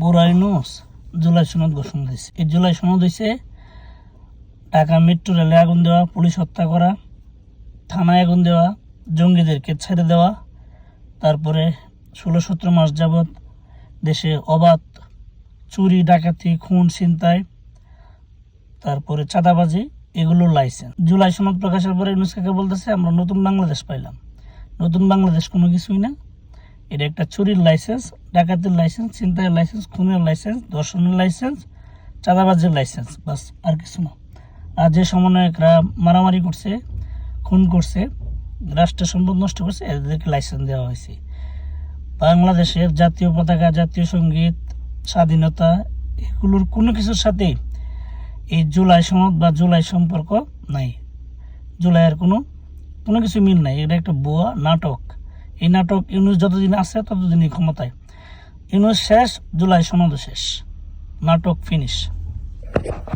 বুড়া ইউনূস জুলাই সনদ ঘোষণা দিয়েছে। এই জুলাই সনদ হয়েছে ঢাকা মেট্রো রেলে আগুন দেওয়া, পুলিশ হত্যা করা, থানায় আগুন দেওয়া, জঙ্গিদেরকে ছেড়ে দেওয়া, তারপরে 16-17 মাস যাবৎ দেশে অবাধ চুরি, ডাকাতি, খুন, ছিনতাই, তারপরে চাঁদাবাজি, এগুলোর লাইসেন্স। জুলাই সনদ প্রকাশের পরে ইউনূস কাকা বলতেছে আমরা নতুন বাংলাদেশ পাইলাম। নতুন বাংলাদেশ কোনো কিছুই না, এটা একটা চুরির লাইসেন্স, ডাকাতির লাইসেন্স, ছিনতাইয়ের লাইসেন্স, খুনের লাইসেন্স, ধর্ষণের লাইসেন্স, চাঁদাবাজির লাইসেন্স, বাস আর কিছু না। আর যে সমন্বয়করা মারামারি করছে, খুন করছে, রাষ্ট্রের সম্পদ নষ্ট করছে, এদেরকে লাইসেন্স দেওয়া হয়েছে। বাংলাদেশের জাতীয় পতাকা, জাতীয় সঙ্গীত, স্বাধীনতা, এগুলোর কোনো কিছুর সাথে এই জুলাই সনদ বা জুলাই সম্পর্ক নাই। জুলাইয়ের কোনো কিছু মিল নাই। এটা একটা ভুয়া নাটক। এই নাটক ইউনূস যতদিন আছে ততদিনই ক্ষমতায়। ইউনূস শেষ, জুলাই সনদ শেষ, নাটক ফিনিশ।